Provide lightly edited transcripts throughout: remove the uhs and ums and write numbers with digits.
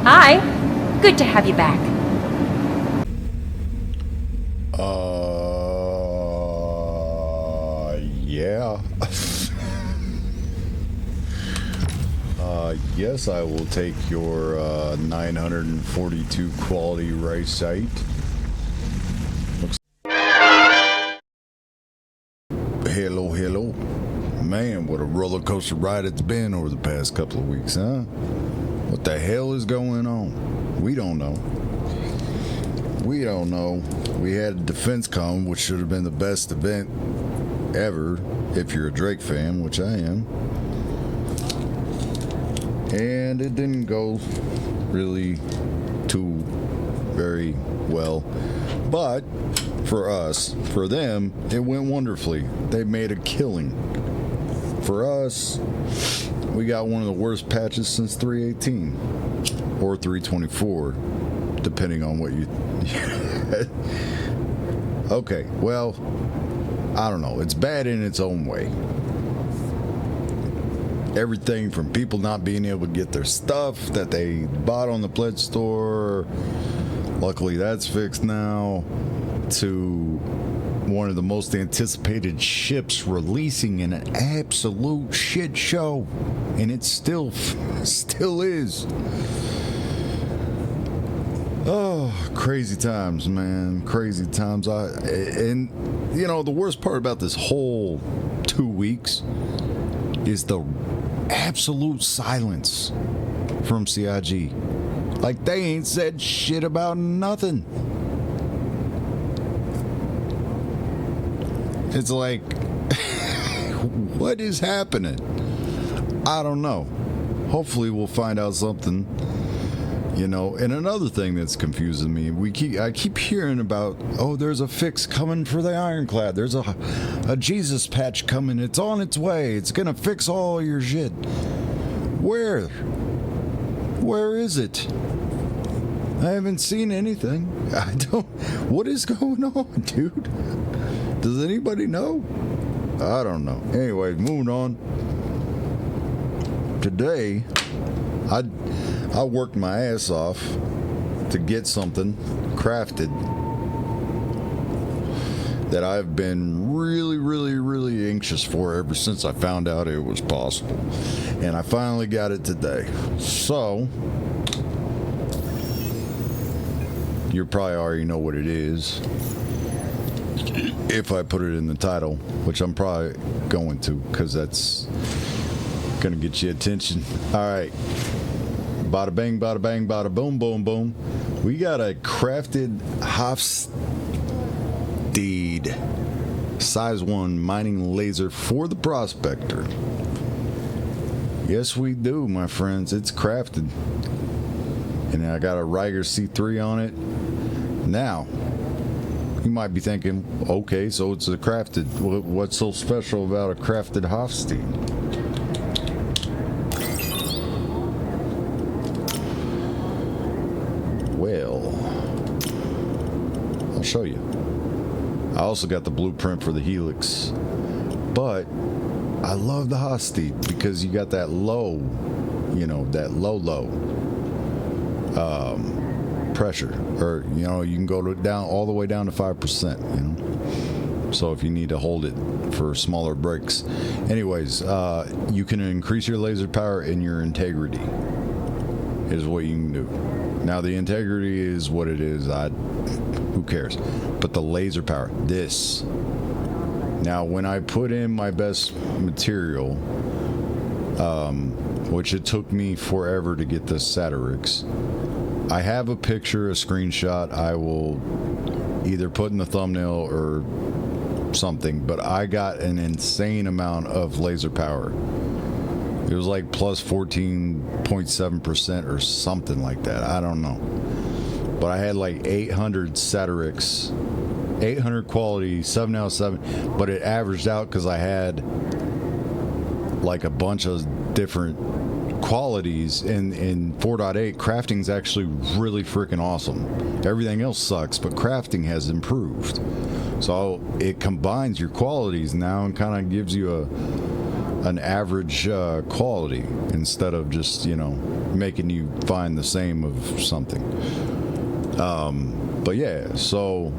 Hi. Good to have you back. Yeah. Yes, I will take your 942 quality rice site. Hello, hello. Man, what a roller coaster ride it's been over the past couple of weeks, huh? What the hell is going on? We don't know. We don't know. We had Defense Con, which should have been the best event ever, if you're a Drake fan, which I am. And it didn't go really too very well. But for us, for them, it went wonderfully. They made a killing. For us, we got one of the worst patches since 318 or 324, depending on what you. Okay, well, I don't know. It's bad in its own way. Everything from people not being able to get their stuff that they bought on the pledge store, luckily that's fixed now, to one of the most anticipated ships releasing in an absolute shit show, and it still is. Oh, crazy times, man, crazy times. And you know, the worst part about this whole 2 weeks is the absolute silence from CIG. Like, they ain't said shit about nothing. It's like, what is happening? I don't know. Hopefully we'll find out something. You know, and another thing that's confusing me, I keep hearing about, oh, there's a fix coming for the Ironclad. There's a Jesus patch coming. It's on its way. It's gonna fix all your shit. Where is it? I haven't seen anything. What is going on, dude? Does anybody know? I don't know. Anyway, moving on. Today, I worked my ass off to get something crafted that I've been really anxious for ever since I found out it was possible. And I finally got it today. So, you probably already know what it is. If I put it in the title, which I'm probably going to, because that's going to get you attention. All right. Bada bang, bada bang, bada boom, boom, boom. We got a crafted hofstede size 1 mining laser for the prospector. Yes, we do, my friends. It's crafted. And I got a Riger C3 on it. Now, you might be thinking, okay, so it's a crafted. What's so special about a crafted hofstede? Well, I'll show you. I also got the blueprint for the Helix, but I love the hofstede because you got that low, you know, that low pressure, or you know, you can go down all the way down to 5%. You know, so if you need to hold it for smaller breaks, anyways, you can increase your laser power and your integrity. Is what you can do. Now the integrity is what it is. Who cares? But the laser power, this. Now when I put in my best material, which it took me forever to get this Satyrix, I have a picture, a screenshot. I will either put in the thumbnail or something. But I got an insane amount of laser power. It was like plus 14.7% or something like that. I don't know. But I had like 800 Satyrix, 800 quality, 7 out of 7. But it averaged out because I had like a bunch of different qualities. In 4.8, crafting's actually really freaking awesome. Everything else sucks, but crafting has improved. So it combines your qualities now and kind of gives you an average quality instead of just, you know, making you find the same of something. But yeah, so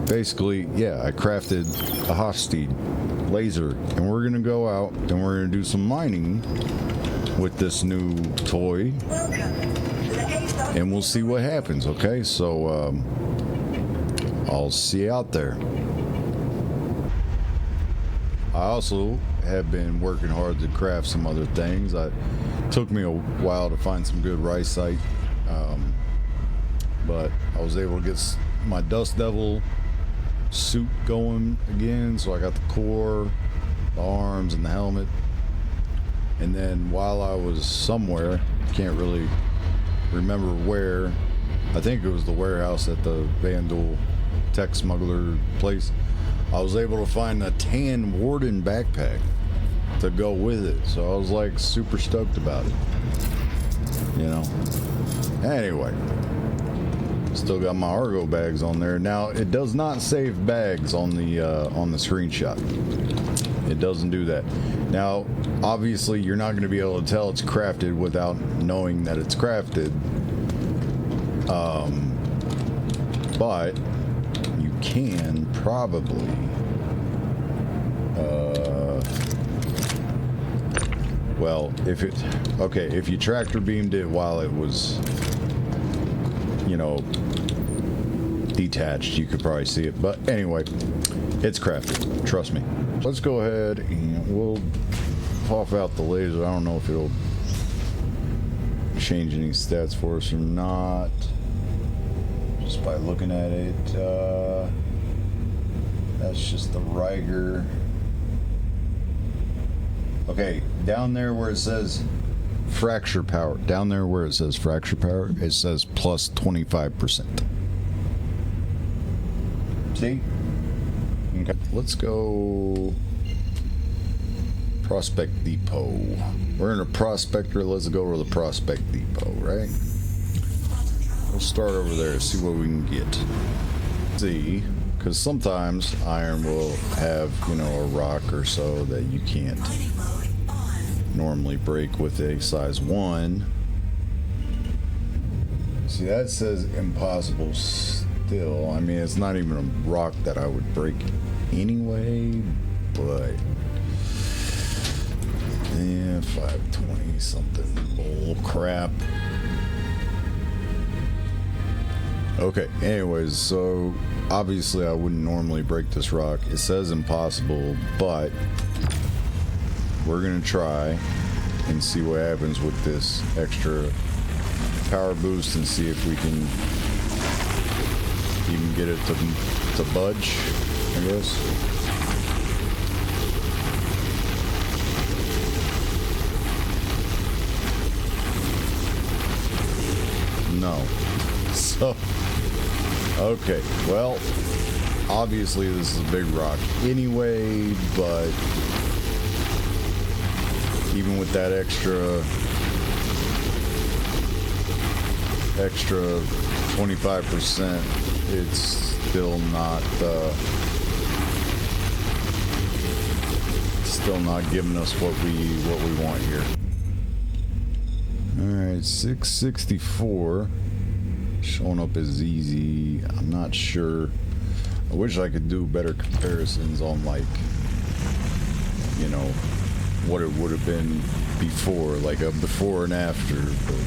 basically, yeah, I crafted a hofstede laser, and we're gonna go out and we're gonna do some mining with this new toy, and we'll see what happens. Okay, so I'll see you out there. I also have been working hard to craft some other things. It took me a while to find some good ricite, but I was able to get my Dust Devil suit going again, so I got the core, the arms, and the helmet. And then while I was somewhere, can't really remember where, I think it was the warehouse at the Vandal Tech Smuggler place, I was able to find a tan Warden backpack to go with it. So I was like super stoked about it, you know. Anyway, still got my Argo bags on there. Now it does not save bags on the screenshot. It doesn't do that. Now, obviously, you're not going to be able to tell it's crafted without knowing that it's crafted. But you can probably well, if you tractor beamed it while it was, you know, detached, you could probably see it. But anyway, it's crafted, trust me. Let's go ahead and we'll pop out the laser. I don't know if it'll change any stats for us or not, just by looking at it. That's just the Riger. Okay, down there where it says fracture power, it says plus 25%. See? Okay, let's go Prospect Depot. We're in a prospector. Let's go to the Prospect Depot, right? We'll start over there, see what we can get. See, because sometimes iron will have, you know, a rock or so that you can't normally break with a size 1. See, that says impossible still. I mean, it's not even a rock that I would break anyway, but yeah, 520 something bull crap. Okay, anyways, so obviously I wouldn't normally break this rock. It says impossible, but we're gonna try and see what happens with this extra power boost and see if we can even get it to budge, I guess. No. So, okay, well, obviously this is a big rock anyway, but even with that extra 25%, it's still not giving us what we want here. All right, 664 showing up as easy. I'm not sure. I wish I could do better comparisons on, like, you know, what it would have been before, like a before and after, but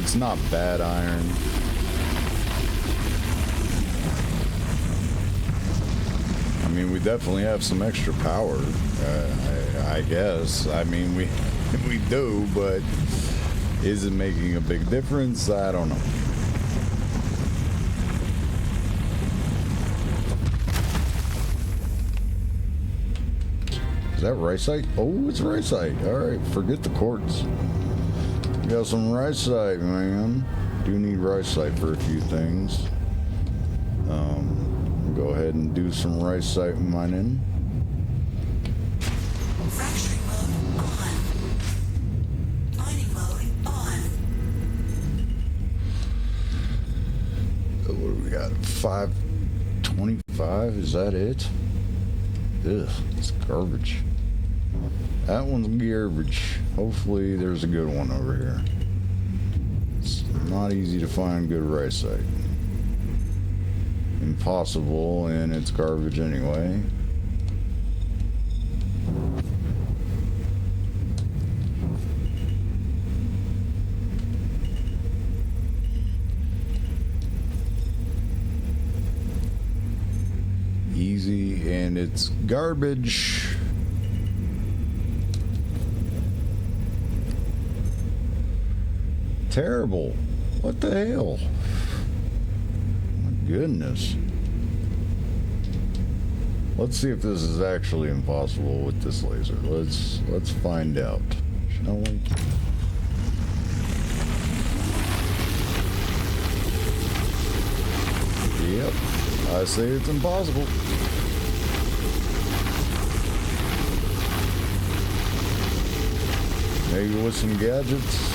it's not bad iron. I mean, we definitely have some extra power, I guess. I mean, we do, but is it making a big difference? I don't know. Is that ricite? Oh, it's ricite. All right, forget the quartz. Got some ricite, man. Do need ricite for a few things. Go ahead and do some ricite mining. Fracturing mode on. Mining mode got? 525? Is that it? Ugh, it's garbage. That one's garbage. Hopefully there's a good one over here. It's not easy to find good rice site. Impossible, and it's garbage anyway. Easy, and it's garbage. Terrible. What the hell? My goodness. Let's see if this is actually impossible with this laser. Let's find out, shall we? Yep, I say it's impossible. Maybe with some gadgets.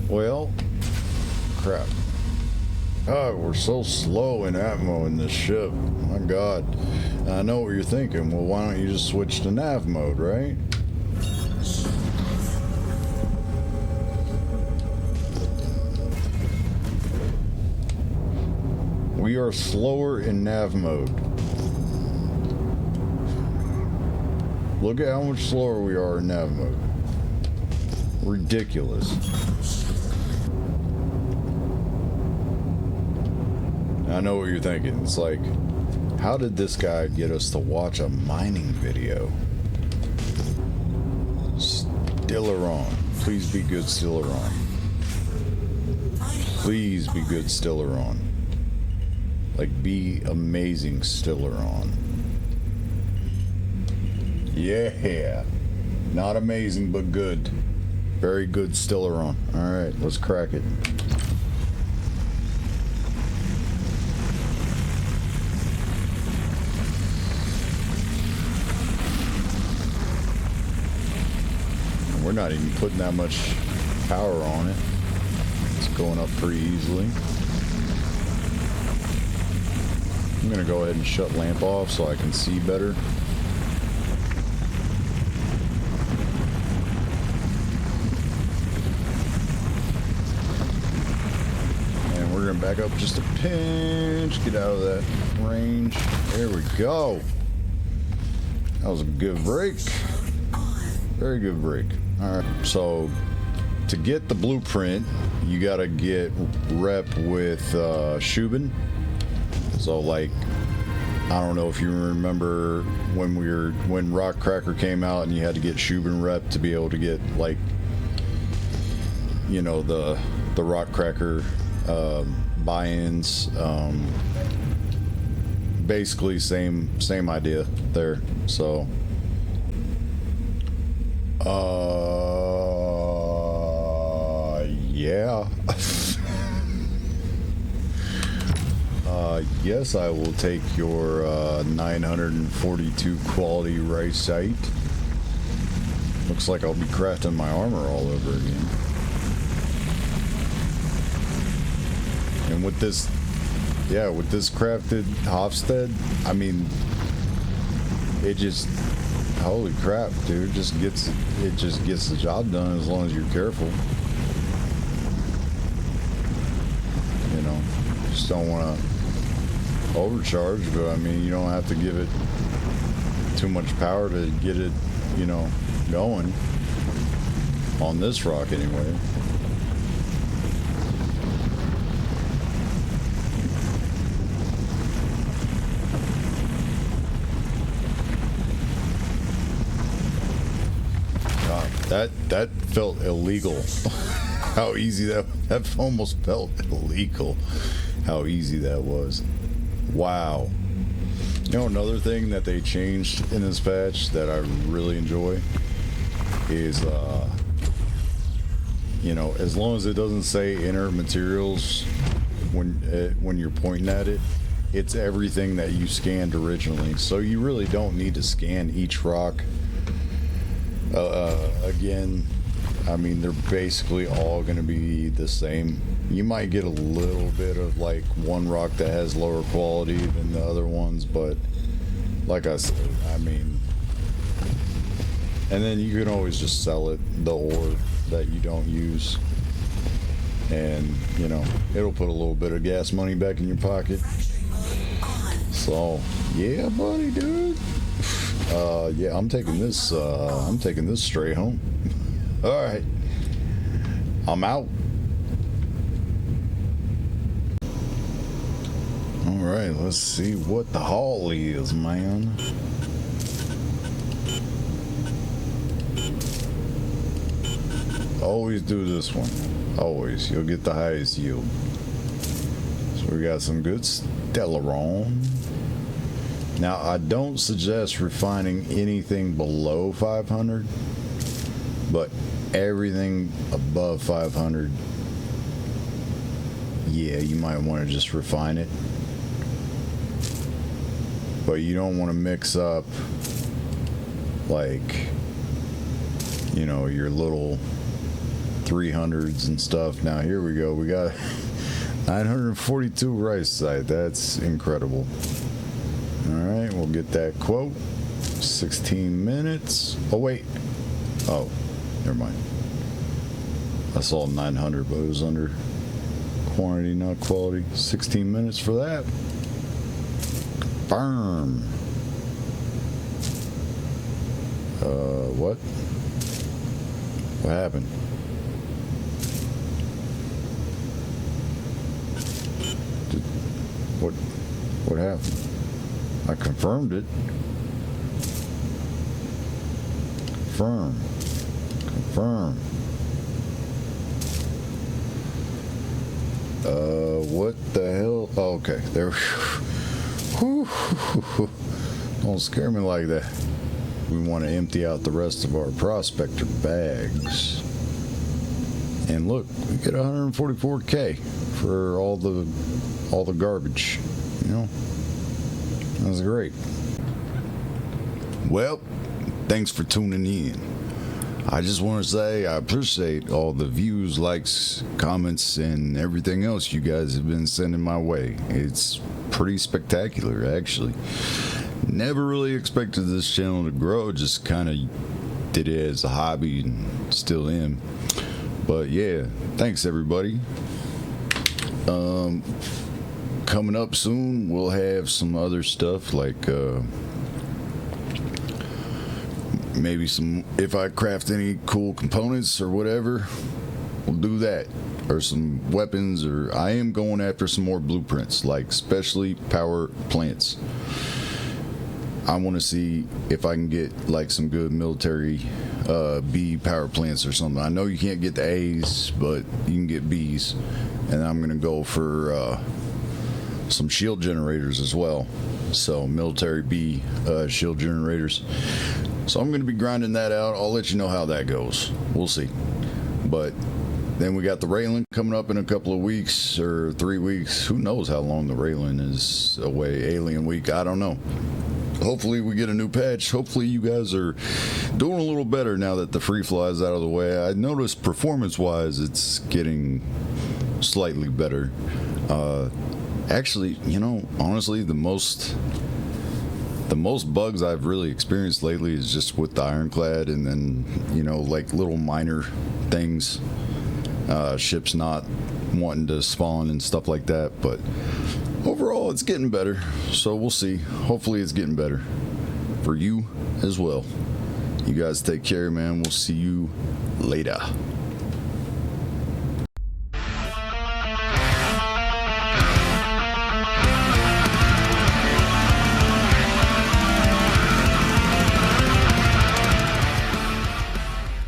Well, crap. Oh, we're so slow in ammo in this ship. My God. I know what you're thinking. Well, why don't you just switch to nav mode, right? We are slower in nav mode. Look at how much slower we are in nav mode. Ridiculous. I know what you're thinking. It's like, how did this guy get us to watch a mining video? Stillaron. Please be good, Stillaron. Please be good, Stillaron. Like, be amazing, Stillaron. Yeah. Not amazing, but good. Very good, Stillaron. Alright, let's crack it. We're not even putting that much power on it. It's going up pretty easily. I'm gonna go ahead and shut lamp off so I can see better. And we're gonna back up just a pinch, get out of that range. There we go. That was a good break. Very good break. Alright, so to get the blueprint, you gotta get rep with Shubin. So like, I don't know if you remember when Rock Cracker came out and you had to get Shubin rep to be able to get, like, you know, the Rock Cracker buy-ins. Basically same idea there. So yeah. Yes, I will take your 942 quality rice sight. Looks like I'll be crafting my armor all over again. And with this, yeah, with this crafted hofstede, I mean, it just, holy crap, dude, it just gets the job done as long as you're careful. You know, just don't want to overcharge, but I mean, you don't have to give it too much power to get it, you know, going on this rock anyway. That felt illegal. How easy that almost felt illegal. How easy that was. Wow. You know, another thing that they changed in this patch that I really enjoy is, you know, as long as it doesn't say inert materials when you're pointing at it, it's everything that you scanned originally. So you really don't need to scan each rock again. I mean, they're basically all going to be the same. You might get a little bit of like one rock that has lower quality than the other ones, but like I said, I mean, and then you can always just sell it, the ore that you don't use, and you know, it'll put a little bit of gas money back in your pocket. So yeah, buddy, dude. Yeah, I'm taking this straight home. All right, I'm out. All right, let's see what the haul is, man. Always do this one. Always, you'll get the highest yield. So we got some good Stellaron. Now, I don't suggest refining anything below 500, but everything above 500, yeah, you might want to just refine it. But you don't want to mix up, like, you know, your little 300s and stuff. Now, here we go. We got 942 rice site. That's incredible. All right, we'll get that quote. 16 minutes. Oh, wait. Oh, never mind. I saw 900, but it was under quantity, not quality. 16 minutes for that. Firm. What? What happened? What happened? I confirmed it. Confirm. Confirm. What the hell? Oh, okay, there. Whew. Don't scare me like that. We want to empty out the rest of our prospector bags. And look, we get 144K for all the garbage. You know, that's great. Well, thanks for tuning in. I just want to say I appreciate all the views, likes, comments, and everything else you guys have been sending my way. It's pretty spectacular, actually. Never really expected this channel to grow, just kind of did it as a hobby and still am. But yeah, thanks everybody. Coming up soon, we'll have some other stuff like maybe some, if I craft any cool components or whatever, we'll do that. Or some weapons, or I am going after some more blueprints, like especially power plants. I want to see if I can get like some good military B power plants or something. I know you can't get the A's, but you can get B's. And I'm going to go for some shield generators as well. So military B shield generators. So I'm going to be grinding that out. I'll let you know how that goes. We'll see. But then we got the Raylan coming up in a couple of weeks or 3 weeks. Who knows how long the Raylan is away? Alien Week, I don't know. Hopefully we get a new patch. Hopefully you guys are doing a little better now that the free fly is out of the way. I noticed performance-wise it's getting slightly better. Actually, you know, honestly, the most bugs I've really experienced lately is just with the ironclad, and then, you know, like little minor things. Ships not wanting to spawn and stuff like that, but overall it's getting better, so we'll see. Hopefully it's getting better for you as well. You guys take care, man. We'll see you later.